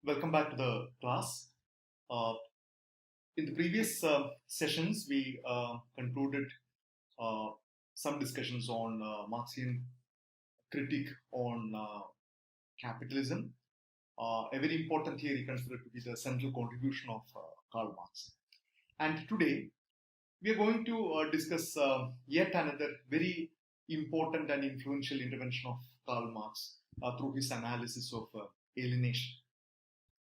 Welcome back to the class. Uh, in the previous sessions, we concluded uh, some discussions on Marxian critique on capitalism, a very important theory considered to be the central contribution of Karl Marx. And today, we are going to discuss yet another very important and influential intervention of Karl Marx through his analysis of alienation.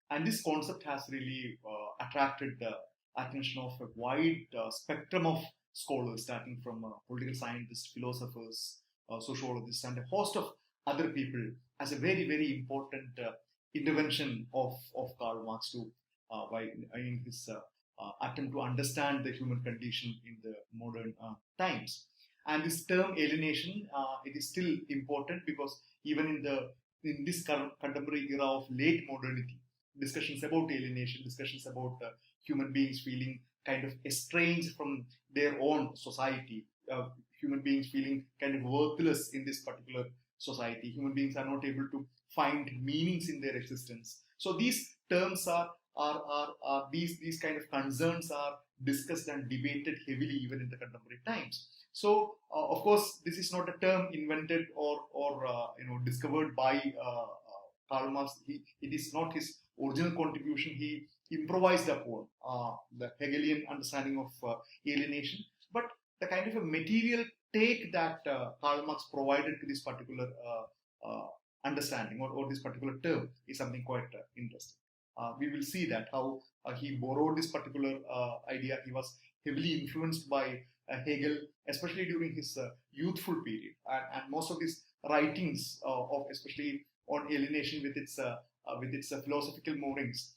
And this concept has really attracted the attention of a wide spectrum of scholars, starting from political scientists, philosophers, sociologists, and a host of other people, as a very, very important intervention of Karl Marx in his attempt to understand the human condition in the modern times. And this term alienation, it is still important because even in this contemporary era of late modernity, discussions about alienation, discussions about human beings feeling kind of estranged from their own society, human beings feeling kind of worthless in this particular society. Human beings are not able to find meanings in their existence. So these terms are these kind of concerns are discussed and debated heavily even in the contemporary times. So of course, this is not a term invented or discovered by Karl Marx. It is not his original contribution. He improvised upon the Hegelian understanding of alienation, but the kind of a material take that Karl Marx provided to this particular understanding or this particular term is something quite interesting. We will see that how he borrowed this particular idea. He was heavily influenced by Hegel, especially during his youthful period, and most of his writings, of especially on alienation with its philosophical moorings,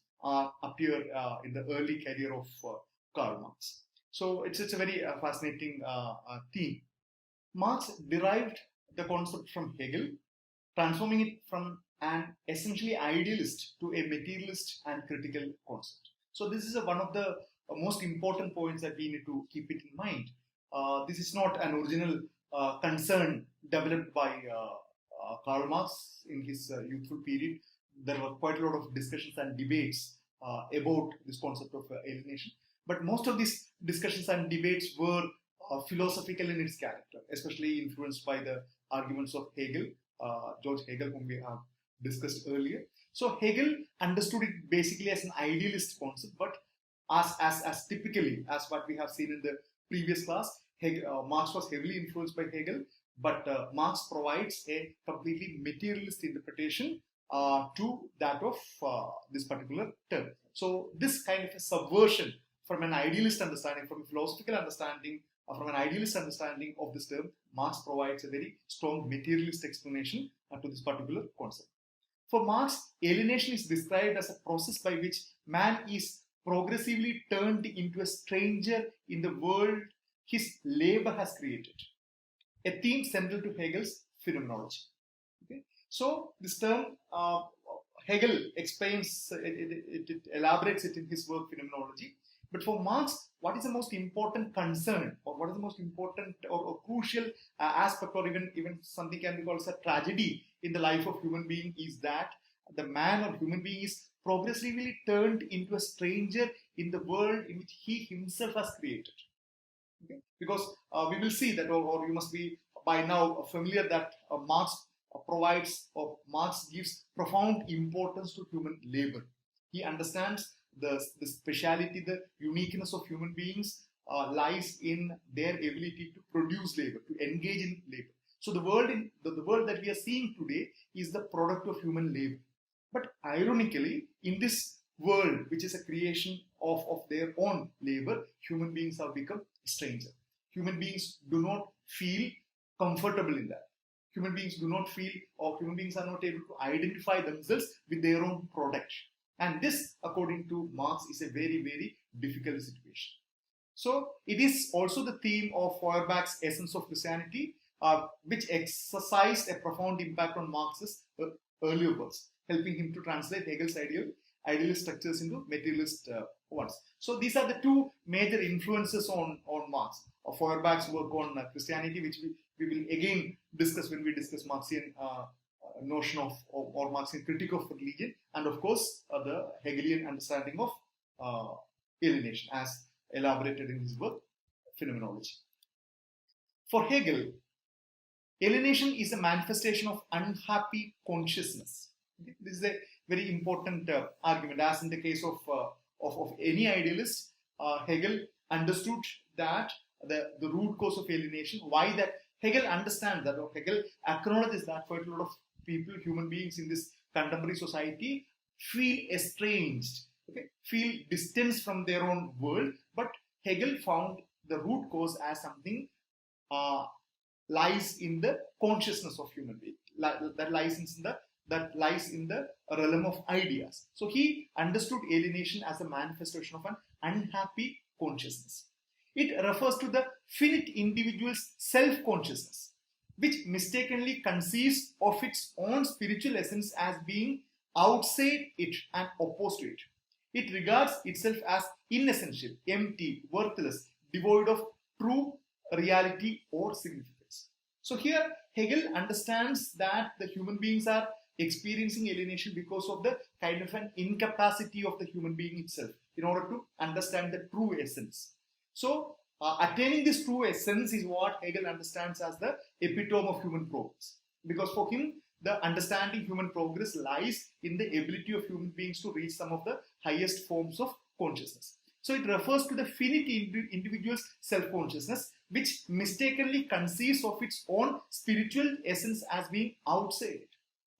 appear in the early career of Karl Marx. So it's a very fascinating theme. Marx derived the concept from Hegel, transforming it from an essentially idealist to a materialist and critical concept. So this is one of the most important points that we need to keep it in mind. This is not an original concern developed by Karl Marx in his youthful period. There were quite a lot of discussions and debates about this concept of alienation. But most of these discussions and debates were philosophical in its character, especially influenced by the arguments of Hegel, George Hegel, whom we have discussed earlier. So Hegel understood it basically as an idealist concept, but as typically as what we have seen in the previous class, Marx was heavily influenced by Hegel, but Marx provides a completely materialist interpretation to that of this particular term. So this kind of a subversion from an idealist understanding, from a philosophical understanding, from an idealist understanding of this term, Marx provides a very strong materialist explanation to this particular concept. For Marx, alienation is described as a process by which man is progressively turned into a stranger in the world his labor has created, a theme central to Hegel's phenomenology. Okay? So this term, Hegel explains, it elaborates it in his work Phenomenology. But for Marx, what is the most important concern, or what is the most important or crucial aspect, or even something can be called as a tragedy in the life of human being, is that the man or human being is progressively turned into a stranger in the world in which he himself has created. Okay? Because we will see that, or you must be by now familiar that Marx provides, or Marx gives profound importance to human labor. He understands the speciality, the uniqueness of human beings lies in their ability to produce labor, to engage in labor. So the world that we are seeing today is the product of human labor. But ironically, in this world, which is a creation of their own labor, human beings have become strangers. Human beings do not feel comfortable in that. Human beings do not feel, or human beings are not able to identify themselves with their own product. And this, according to Marx, is a very, very difficult situation. So it is also the theme of Feuerbach's Essence of Christianity, which exercised a profound impact on Marx's earlier works, helping him to translate Hegel's idealist structures into materialist ones. So these are the two major influences on Marx. Feuerbach's work on Christianity, which we will again discuss when we discuss Marxian notion of or Marxian critique of religion, and of course the Hegelian understanding of alienation as elaborated in his work Phenomenology. For Hegel, alienation is a manifestation of unhappy consciousness. This is a very important argument. As in the case of any idealist, Hegel understood that the root cause of alienation, why that Hegel understands that, or Hegel acknowledges that quite a lot of people, human beings in this contemporary society feel estranged, okay, feel distanced from their own world. But Hegel found the root cause as something lies in the consciousness of human being, that lies in the realm of ideas. So he understood alienation as a manifestation of an unhappy consciousness. It refers to the finite individual's self-consciousness, which mistakenly conceives of its own spiritual essence as being outside it and opposed to it. It regards itself as inessential, empty, worthless, devoid of true reality or significance. So here Hegel understands that the human beings are experiencing alienation because of the kind of an incapacity of the human being itself in order to understand the true essence. So attaining this true essence is what Hegel understands as the epitome of human progress. Because for him, the understanding human progress lies in the ability of human beings to reach some of the highest forms of consciousness. So it refers to the finite individual's self-consciousness, which mistakenly conceives of its own spiritual essence as being outside it.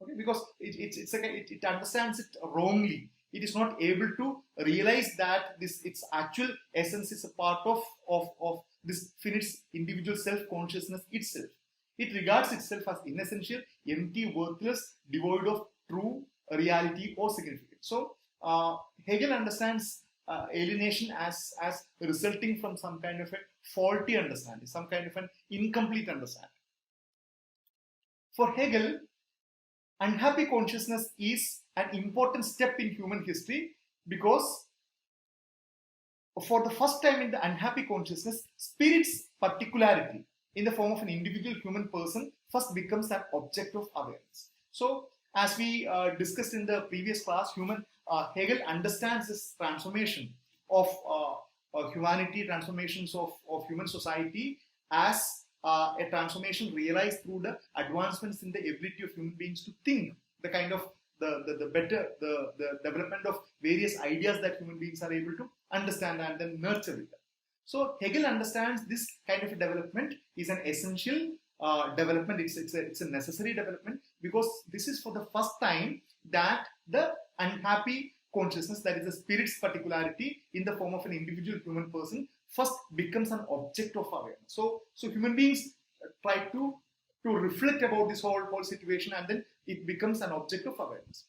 Okay? Because it understands it wrongly. It is not able to realize that its actual essence is a part of this finite individual self-consciousness itself. It regards itself as inessential, empty, worthless, devoid of true reality or significance. So Hegel understands alienation as resulting from some kind of a faulty understanding, some kind of an incomplete understanding. For Hegel, unhappy consciousness is an important step in human history because for the first time in the unhappy consciousness, spirit's particularity in the form of an individual human person first becomes an object of awareness. So as we discussed in the previous class, Hegel understands this transformation of humanity, transformations of human society as a transformation realized through the advancements in the ability of human beings to think, the kind of the development of various ideas that human beings are able to understand and then nurture with them. So Hegel understands this kind of a development is an essential development. It's a necessary development because this is for the first time that the unhappy consciousness, that is the spirit's particularity in the form of an individual human person, first becomes an object of awareness. So human beings try to reflect about this whole situation, and then it becomes an object of awareness.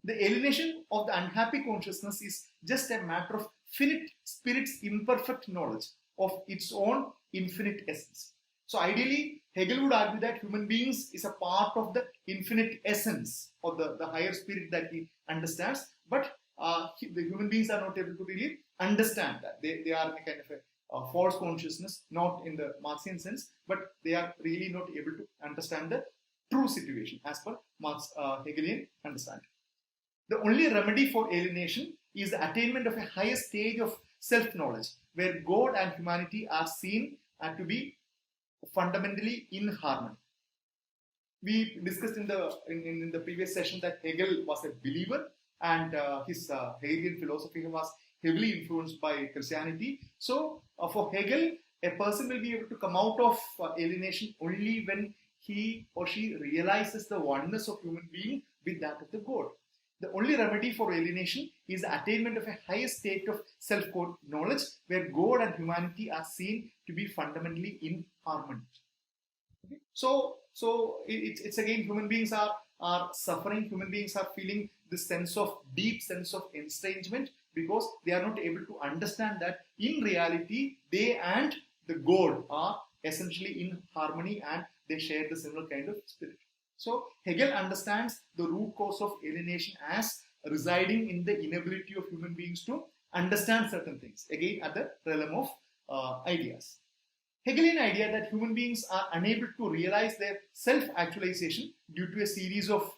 The alienation of the unhappy consciousness is just a matter of finite spirit's imperfect knowledge of its own infinite essence. So ideally, Hegel would argue that human beings is a part of the infinite essence of the higher spirit that he understands, but the human beings are not able to really understand that. They are in a kind of a false consciousness, not in the Marxian sense, but they are really not able to understand the true situation as per Hegelian understanding. The only remedy for alienation is the attainment of a higher stage of self-knowledge, where God and humanity are seen to be fundamentally in harmony. We discussed in the previous session that Hegel was a believer, and his Hegelian philosophy was heavily influenced by Christianity. So for Hegel, a person will be able to come out of alienation only when he or she realizes the oneness of human being with that of the God. The only remedy for alienation is the attainment of a higher state of self-knowledge, where God and humanity are seen to be fundamentally in harmony. Okay? So it's again, human beings are suffering. Human beings are feeling this deep sense of estrangement because they are not able to understand that in reality they and the God are essentially in harmony and they share the similar kind of spirit. So Hegel understands the root cause of alienation as residing in the inability of human beings to understand certain things, again at the realm of ideas. Hegelian idea that human beings are unable to realize their self-actualization due to a series of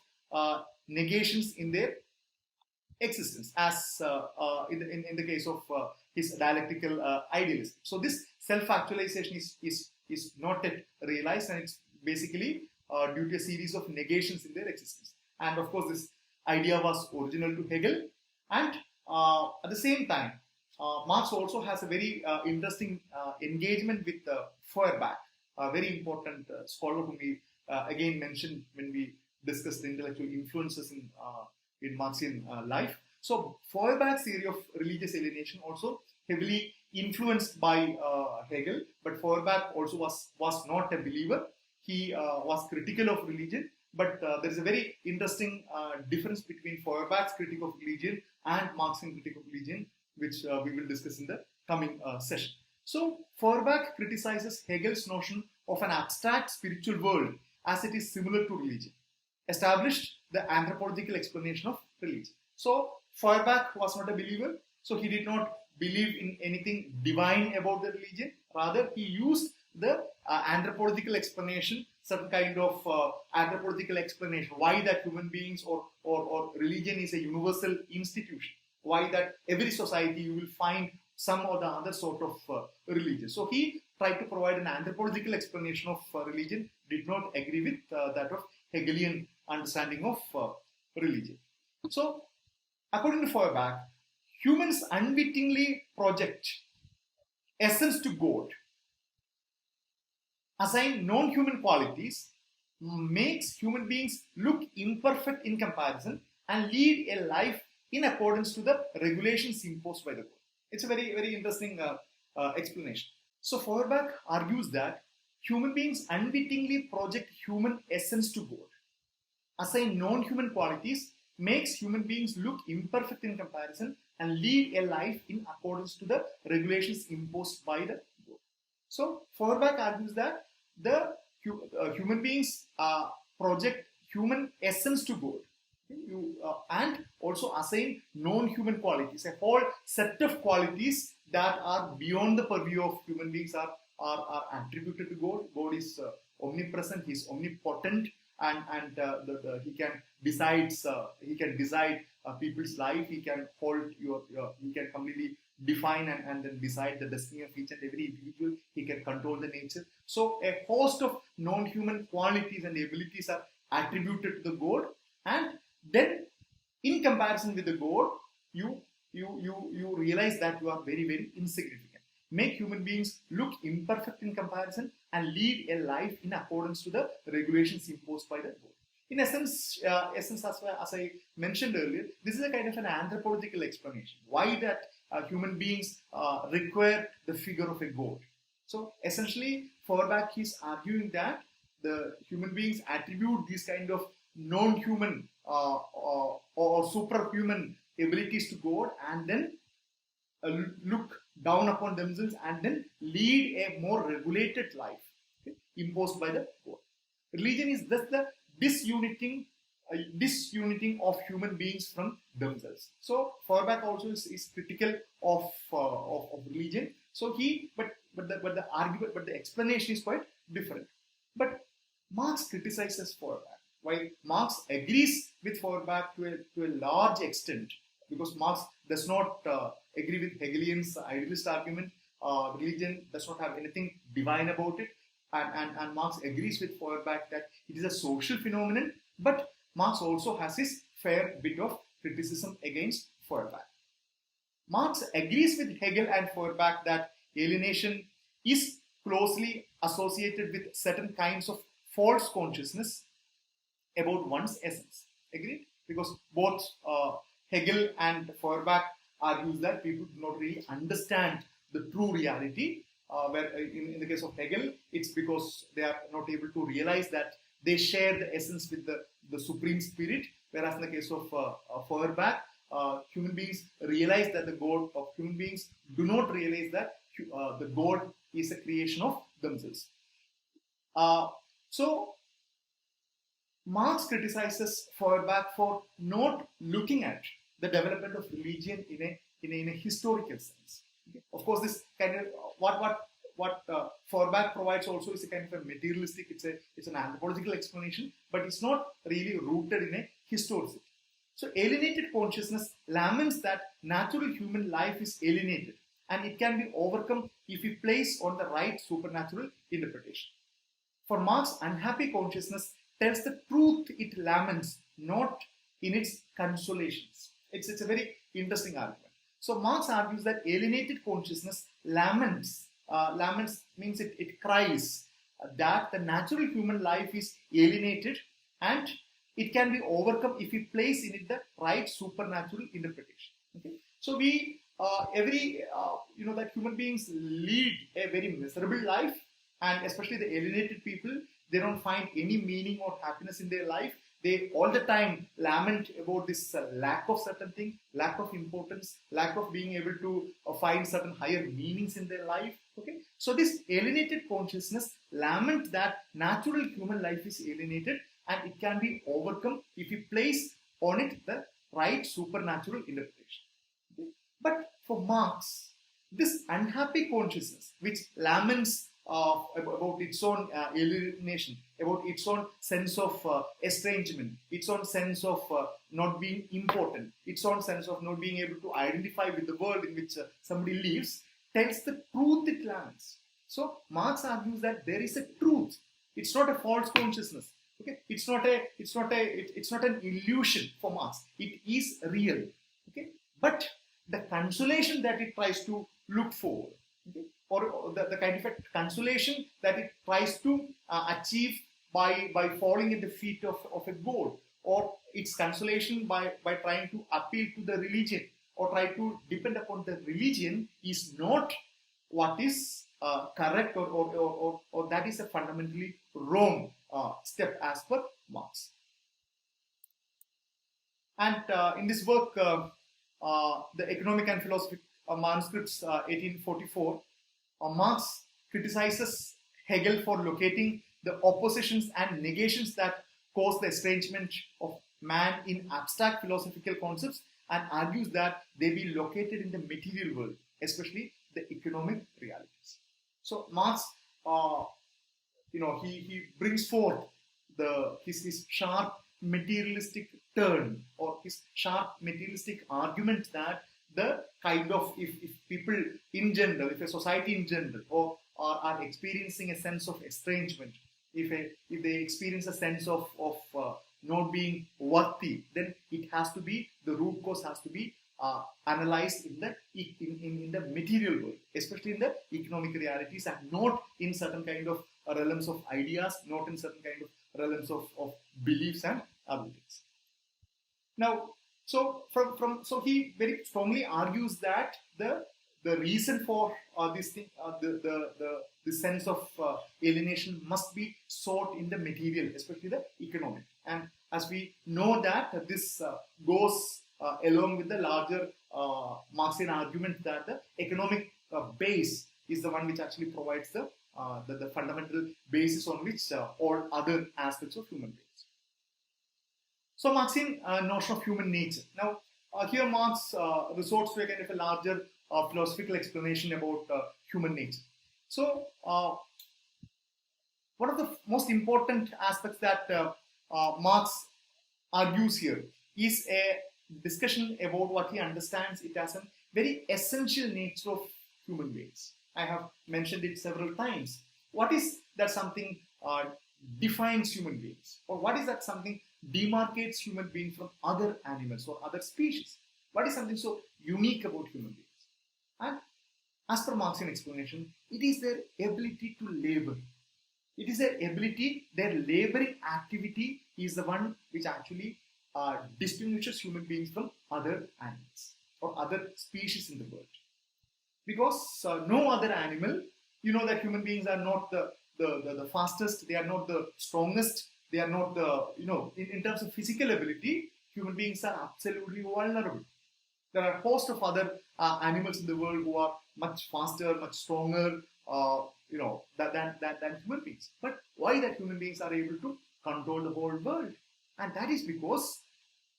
negations in their existence, as in the case of his dialectical idealism. So this self-actualization is not yet realized, and it's basically due to a series of negations in their existence. And of course, this idea was original to Hegel, and at the same time, Marx also has a very interesting engagement with Feuerbach, a very important scholar whom we again mentioned when we discussed the intellectual influences in Marxian life. So Feuerbach's theory of religious alienation also heavily influenced by Hegel, but Feuerbach also was not a believer. He was critical of religion, but there is a very interesting difference between Feuerbach's critique of religion and Marxian critique of religion, which we will discuss in the coming session. So Feuerbach criticizes Hegel's notion of an abstract spiritual world as it is similar to religion, established the anthropological explanation of religion. So Feuerbach was not a believer, so he did not believe in anything divine about the religion. Rather, he used the anthropological explanation, some kind of anthropological explanation, why that human beings or religion is a universal institution, why that every society you will find some or the other sort of religion. So he tried to provide an anthropological explanation of religion, did not agree with that of Hegelian understanding of religion. So, according to Feuerbach, humans unwittingly project essence to God, assign non-human qualities, makes human beings look imperfect in comparison, and lead a life in accordance to the regulations imposed by the God. It's a very, very interesting explanation. So Feuerbach argues that human beings unwittingly project human essence to God, assign non-human qualities, makes human beings look imperfect in comparison, and lead a life in accordance to the regulations imposed by the God. So Feuerbach argues that the human beings project human essence to God, and also assign non-human qualities, a whole set of qualities that are beyond the purview of human beings are attributed to God. God is omnipresent, he is omnipotent, and he can decide people's life. He can hold he can completely define and then decide the destiny of each and every individual. He can control the nature. So a host of non-human qualities and abilities are attributed to the God, and then in comparison with the God, you realize that you are very, very insignificant. Make human beings look imperfect in comparison, and lead a life in accordance to the regulations imposed by the God. In essence, as I mentioned earlier, this is a kind of an anthropological explanation. Why that human beings require the figure of a God. So essentially, Feuerbach is arguing that the human beings attribute these kind of non-human or superhuman abilities to God, and then look down upon themselves, and then lead a more regulated life, okay, imposed by the God. Religion is thus the disuniting of human beings from themselves. So Feuerbach also is critical of religion. So but the explanation is quite different. But Marx criticizes Feuerbach, while Marx agrees with Feuerbach to a large extent, because Marx does not agree with Hegelian's idealist argument. Religion does not have anything divine about it, and Marx agrees with Feuerbach that it is a social phenomenon, but Marx also has his fair bit of criticism against Feuerbach. Marx agrees with Hegel and Feuerbach that alienation is closely associated with certain kinds of false consciousness about one's essence. Agreed? Because both Hegel and Feuerbach argues that people do not really understand the true reality. Where in the case of Hegel, it's because they are not able to realize that they share the essence with the supreme spirit. Whereas in the case of Feuerbach, human beings realize that the God of human beings do not realize that the God is a creation of themselves. So Marx criticizes Feuerbach for not looking at the development of religion in a historical sense. Okay? Of course, this kind of what what Feuerbach provides also is a kind of a materialistic, it's an anthropological explanation, but it's not really rooted in a historicity. So alienated consciousness laments that natural human life is alienated and it can be overcome if we place on the right supernatural interpretation. For Marx, unhappy consciousness tells the truth it laments, not in its consolations. It's a very interesting argument. So Marx argues that alienated consciousness laments. Laments means it cries that the natural human life is alienated and it can be overcome if we place in it the right supernatural interpretation. Okay? So we that human beings lead a very miserable life, and especially the alienated people, they don't find any meaning or happiness in their life. They all the time lament about this lack of certain thing, lack of importance, lack of being able to find certain higher meanings in their life. Okay, so this alienated consciousness lament that natural human life is alienated and it can be overcome if we place on it the right supernatural interpretation. Okay? But for Marx, this unhappy consciousness, which laments about its own alienation, about its own sense of estrangement, its own sense of not being important, its own sense of not being able to identify with the world in which somebody lives, tells the truth it laments. So Marx argues that there is a truth. It's not a false consciousness. Okay, it's not an illusion for Marx. It is real. Okay, but the consolation that it tries to look for, okay, or the kind of a consolation that it tries to achieve by falling at the feet of a god, or its consolation by trying to appeal to the religion or try to depend upon the religion, is not what is correct, or that is a fundamentally wrong step as per Marx. And in this work, the Economic and Philosophy Manuscripts, 1844, Marx criticizes Hegel for locating the oppositions and negations that cause the estrangement of man in abstract philosophical concepts, and argues that they be located in the material world, especially the economic realities. So Marx, he brings forth his sharp materialistic turn, or his sharp materialistic argument that the kind of, if people in general, if a society in general, or are experiencing a sense of estrangement, if they experience a sense of not being worthy, then it has to be, the root cause has to be analyzed in the material world, especially in the economic realities, and not in certain kind of realms of ideas, not in certain kind of realms of beliefs and abilities. Now, so he very strongly argues that the reason for this thing, the sense of alienation must be sought in the material, especially the economic. And as we know that this goes along with the larger Marxian argument that the economic base is the one which actually provides the fundamental basis on which all other aspects of human beings. So Marxian notion of human nature. Now, here Marx resorts to a kind of a larger philosophical explanation about human nature. So, one of the most important aspects that Marx argues here is a discussion about what he understands it as a very essential nature of human beings. I have mentioned it several times. What is that something defines human beings? Or what is that something demarcates human beings from other animals or other species? What is something so unique about human beings? And as per Marxian explanation, it is their ability to labor. It is their ability, their laboring activity is the one which actually distinguishes human beings from other animals or other species in the world. Because no other animal, you know that human beings are not the fastest, they are not the strongest, they are not in terms of physical ability, human beings are absolutely vulnerable. There are a host of other animals in the world who are much faster, much stronger, than human beings. But why that human beings are able to control the whole world? And that is because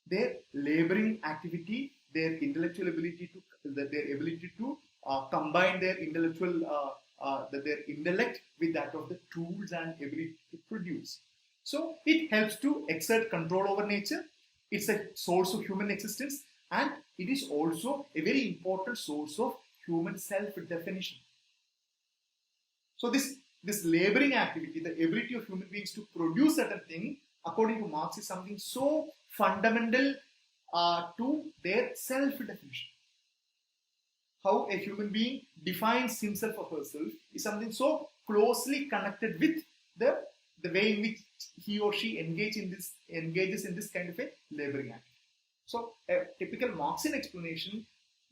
their laboring activity, their intellectual ability to, their ability to combine their intellectual their intellect with that of the tools and ability to produce. So it helps to exert control over nature. It's a source of human existence, and it is also a very important source of human self-definition. So this laboring activity, the ability of human beings to produce certain thing, according to Marx, is something so fundamental to their self-definition. How a human being defines himself or herself is something so closely connected with the way in which he or she engages in this kind of a laboring activity. So a typical Marxian explanation,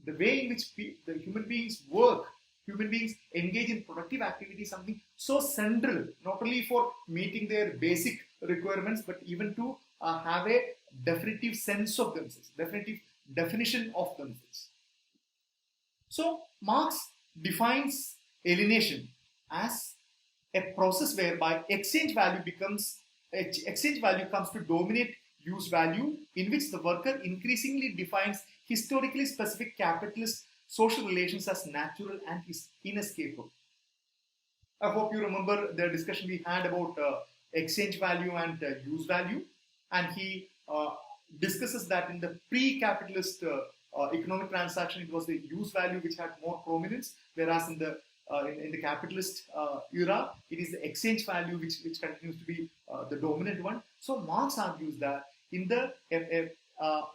the way in which the human beings work, human beings engage in productive activity is something so central, not only for meeting their basic requirements, but even to have a definitive sense of themselves, definitive definition of themselves. So Marx defines alienation as a process whereby exchange value comes to dominate use value, in which the worker increasingly defines historically specific capitalist social relations as natural and inescapable. I hope you remember the discussion we had about exchange value and use value, and he discusses that in the pre-capitalist economic transaction, it was the use value which had more prominence, whereas in the capitalist era, it is the exchange value which continues to be the dominant one. So Marx argues that in the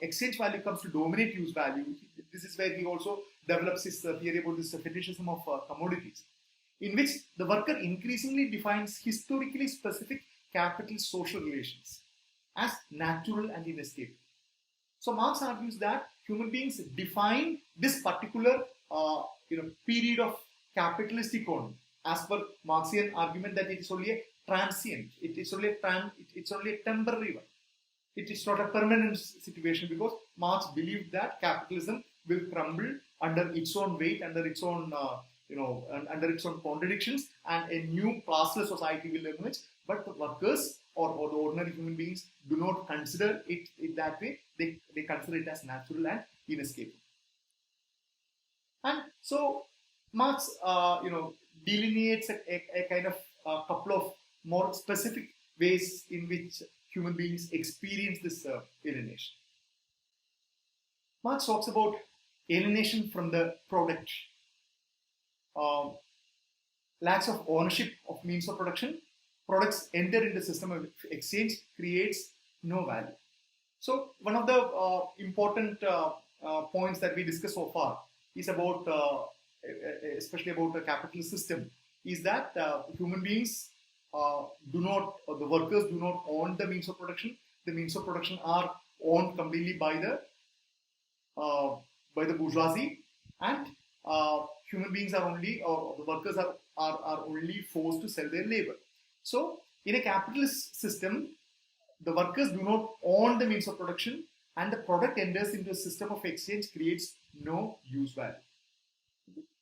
exchange value comes to dominate use value. This is where he also develops his theory about this fetishism of commodities, in which the worker increasingly defines historically specific capitalist social relations as natural and inescapable. So Marx argues that human beings define this particular period of capitalist economy as per Marxian argument that it is only a transient, it's only a temporary one. It is not a permanent situation, because Marx believed that capitalism will crumble under its own weight, under its own under its own contradictions, and a new classless society will emerge. But the workers or the ordinary human beings do not consider it that way. They consider it as natural and inescapable. And so Marx, delineates a kind of couple of more specific ways in which human beings experience this alienation. Marx talks about alienation from the product, lacks of ownership of means of production. Products enter in the system of exchange, creates no value. So one of the important points that we discussed so far is about, especially about the capitalist system, is that human beings the workers do not own the means of production. The means of production are owned completely by the bourgeoisie, and human beings are only, or the workers are only forced to sell their labor. So in a capitalist system, the workers do not own the means of production, and the product enters into a system of exchange, creates no use value.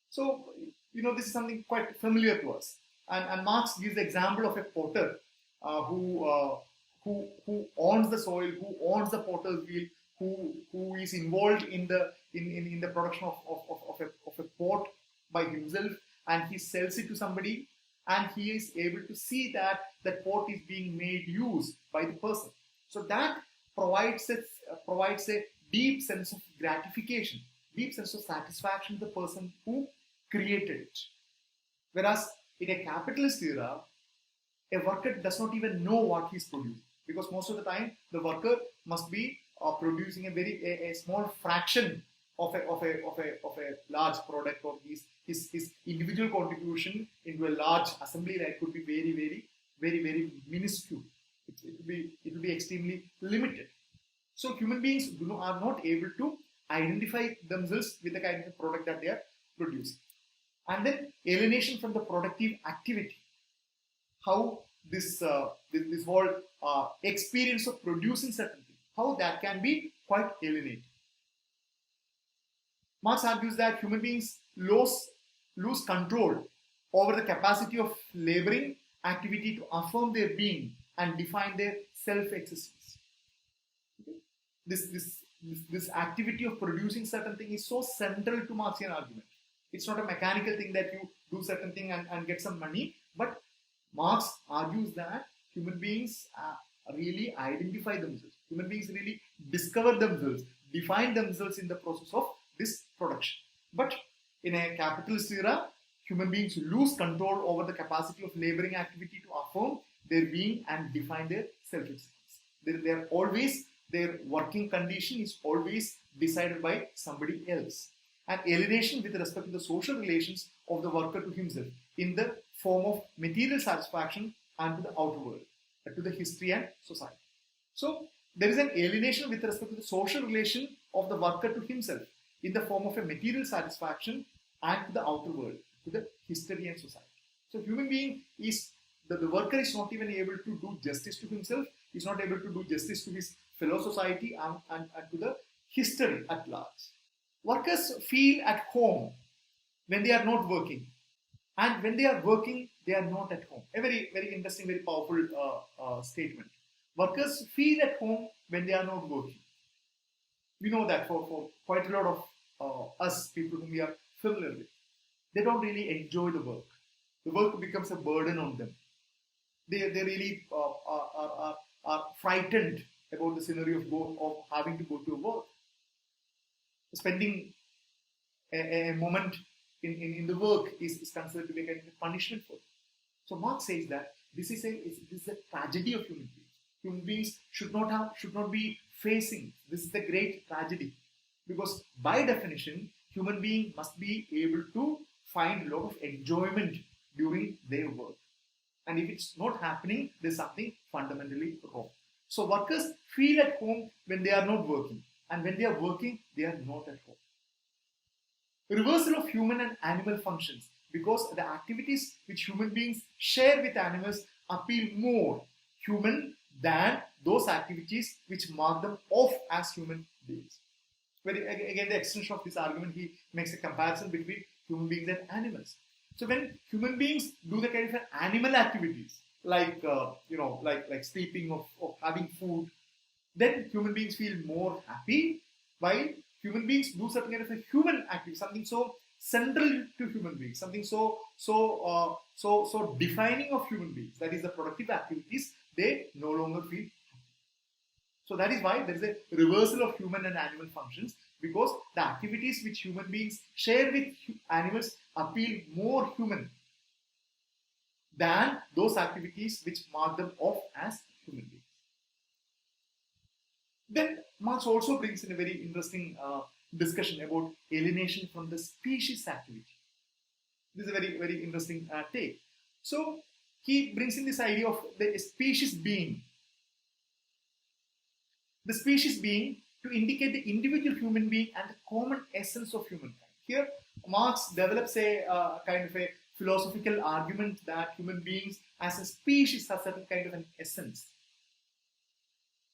So, this is something quite familiar to us. And Marx gives the example of a potter who owns the soil, who owns the potter's wheel, who is involved in the production of a pot by himself, and he sells it to somebody, and he is able to see that that pot is being made use by the person. So that provides a deep sense of gratification, deep sense of satisfaction to the person who created it. Whereas in a capitalist era, a worker does not even know what he's producing, because most of the time the worker must be producing a small fraction of a large product, or his individual contribution into a large assembly line could be very minuscule. It will be extremely limited. So human beings are not able to identify themselves with the kind of product that they are producing. And then alienation from the productive activity. How this whole experience of producing certain things, how that can be quite alienating. Marx argues that human beings lose control over the capacity of laboring activity to affirm their being and define their self-existence. Okay? This activity of producing certain things is so central to Marxian argument. It's not a mechanical thing that you do certain thing and get some money. But Marx argues that human beings really identify themselves. Human beings really discover themselves, define themselves in the process of this production. But in a capitalist era, human beings lose control over the capacity of laboring activity to affirm their being and define their self-existence. They're always, their working condition is always decided by somebody else. And alienation with respect to the social relations of the worker to himself in the form of material satisfaction and to the outer world, to the history and society. So there is an alienation with respect to the social relation of the worker to himself in the form of a material satisfaction and to the outer world, to the history and society. So human being is, the worker is not even able to do justice to himself, is not able to do justice to his fellow society and to the history at large. Workers feel at home when they are not working, and when they are working, they are not at home. A very, very interesting, very powerful statement. Workers feel at home when they are not working. We know that for quite a lot of us, people whom we are familiar with, they don't really enjoy the work. The work becomes a burden on them. They really are frightened about the scenario of having to go to work. Spending a moment in the work is considered to be a kind of punishment for them. So Marx says that this is a tragedy of human beings. Human beings should not be facing. This is the great tragedy, because by definition, human being must be able to find a lot of enjoyment during their work. And if it's not happening, there's something fundamentally wrong. So workers feel at home when they are not working, and when they are working, they are not at home. Reversal of human and animal functions, because the activities which human beings share with animals appeal more human than those activities which mark them off as human beings. But again, the extension of this argument, he makes a comparison between human beings and animals. So when human beings do the kind of animal activities, like like sleeping or having food, then human beings feel more happy, while human beings do certain kind of a human activity, something so central to human beings, something so defining of human beings, that is the productive activities, they no longer feel happy. So that is why there is a reversal of human and animal functions, because the activities which human beings share with animals appeal more human than those activities which mark them off as human beings. Then Marx also brings in a very interesting discussion about alienation from the species activity. This is a very, very interesting take. So he brings in this idea of the species being. The species being to indicate the individual human being and the common essence of humankind. Here, Marx develops a kind of a philosophical argument that human beings as a species have certain kind of an essence,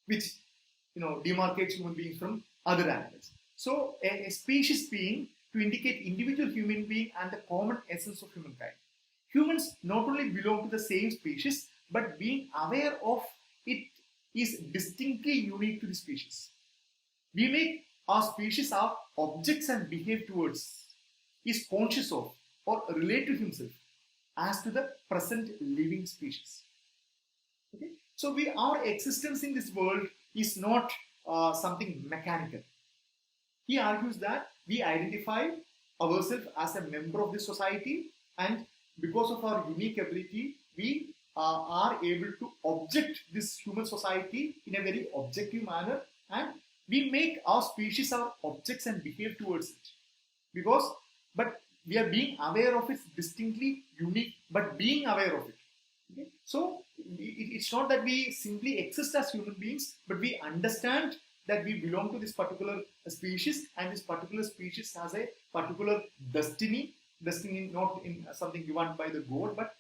which demarcates human beings from other animals. So a species being to indicate individual human being and the common essence of humankind. Humans not only belong to the same species, but being aware of it is distinctly unique to the species. We make our species our objects and behave towards, is conscious of or relate to himself as to the present living species. Okay? So our existence in this world is not something mechanical. He argues that we identify ourselves as a member of this society, and because of our unique ability, we are able to object this human society in a very objective manner, and we make our species our objects and behave towards it. But we are being aware of it distinctly unique, but being aware of it. Okay? So it's not that we simply exist as human beings, but we understand that we belong to this particular species, and this particular species has a particular destiny not in something given by the God, but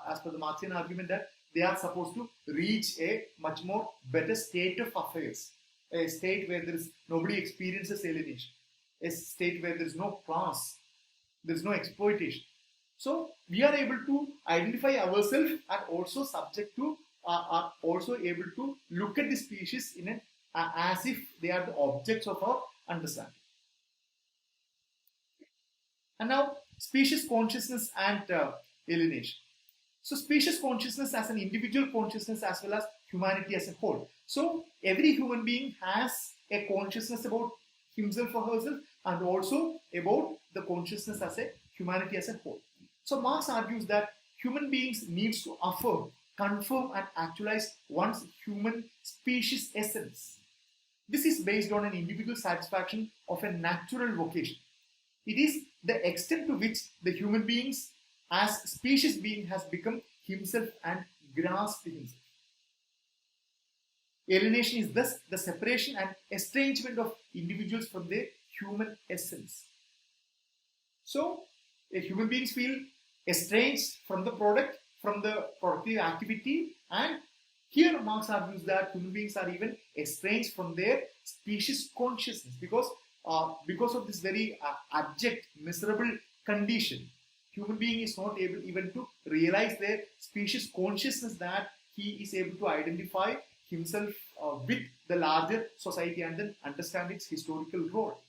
as per the Marxian argument, that they are supposed to reach a much more better state of affairs, a state where there is nobody experiences alienation, a state where there is no class, there is no exploitation. So we are able to identify ourselves and also subject to are also able to look at the species in as if they are the objects of our understanding. And now, species consciousness and alienation. So, species consciousness as an individual consciousness as well as humanity as a whole. So, every human being has a consciousness about himself or herself and also about the consciousness as a humanity as a whole. So, Marx argues that human beings needs to affirm, confirm and actualize one's human species essence. This is based on an individual satisfaction of a natural vocation. It is the extent to which the human beings as species being has become himself and grasped himself. Alienation is thus the separation and estrangement of individuals from their human essence. So, human beings feel estranged from the product, from the productive activity, and here Marx argues that human beings are even estranged from their species consciousness because of this very abject, miserable condition. Human being is not able even to realize their species consciousness, that he is able to identify himself with the larger society and then understand its historical role.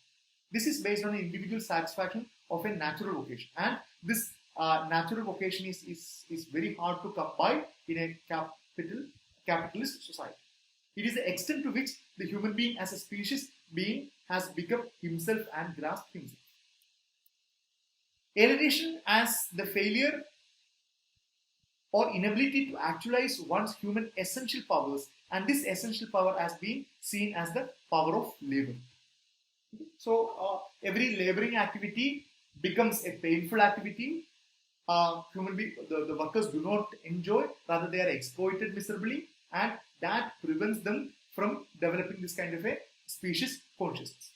This is based on an individual satisfaction of a natural vocation, and this natural vocation is very hard to come by in a capitalist society. It is the extent to which the human being as a species being has become himself and grasped himself. Alienation as the failure or inability to actualize one's human essential powers, and this essential power has been seen as the power of labor. So every laboring activity becomes a painful activity. The workers do not enjoy, rather they are exploited miserably, and that prevents them from developing this kind of a species consciousness.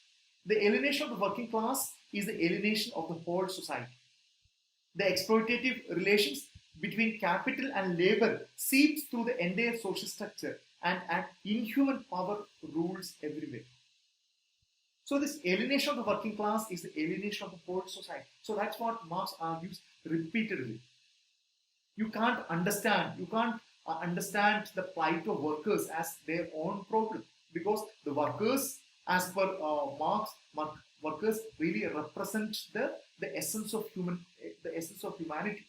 The alienation of the working class is the alienation of the whole society. The exploitative relations between capital and labor seeps through the entire social structure, and an inhuman power rules everywhere. So this alienation of the working class is the alienation of the whole society. So that's what Marx argues repeatedly. You can't understand the plight of workers as their own problem, because the workers, as per Marx, workers really represent the essence of humanity.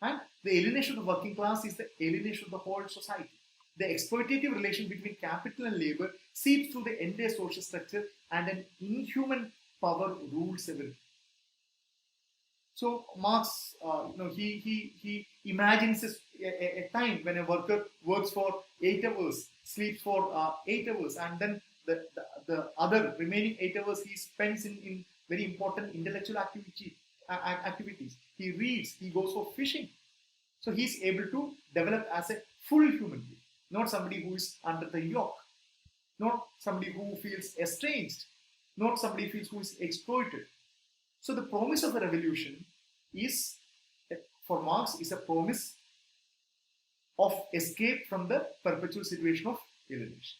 And the alienation of the working class is the alienation of the whole society. The exploitative relation between capital and labor seeps through the entire social structure, and an inhuman power rules everything. So Marx, he imagines a time when a worker works for 8 hours, sleeps for 8 hours, and then the other remaining 8 hours he spends in very important intellectual activities. He reads, he goes for fishing. So he's able to develop as a full human being, not somebody who is under the yoke, not somebody who feels estranged, not somebody who is exploited. So the promise of the revolution is, for Marx, is a promise of escape from the perpetual situation of alienation.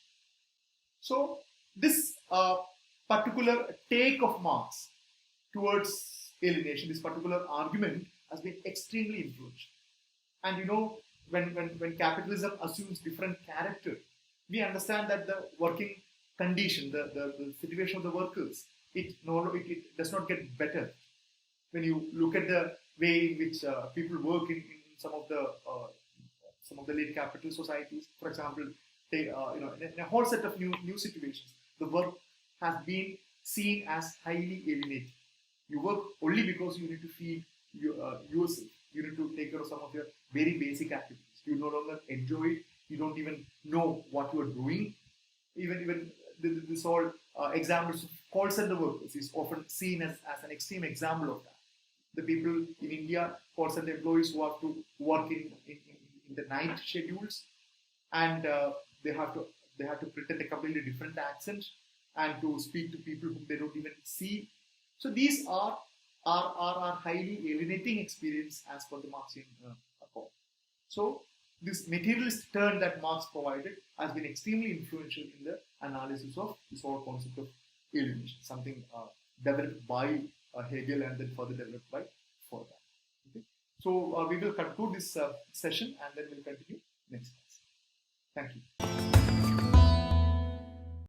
So this particular take of Marx towards alienation, this particular argument has been extremely influential. And when capitalism assumes different character, we understand that the working condition, the situation of the workers, it does not get better. When you look at the way in which people work in some of the late capital societies, for example, in a whole set of new situations, the work has been seen as highly alienating. You work only because you need to feed yourself. You need to take care of some of your very basic activities. You no longer enjoy it. You don't even know what you are doing. Even this whole examples of call center workers is often seen as an extreme example of that. The people in India, call center employees who have to work in the night schedules, and they have to pretend a completely different accent and to speak to people whom they don't even see. So these are highly alienating experience as per the Marxian account. So this materialist turn that Marx provided has been extremely influential in the analysis of this whole concept of alienation, something developed by Hegel and then further developed by Further. Okay? So we will conclude this session and then we'll continue next class. Thank you.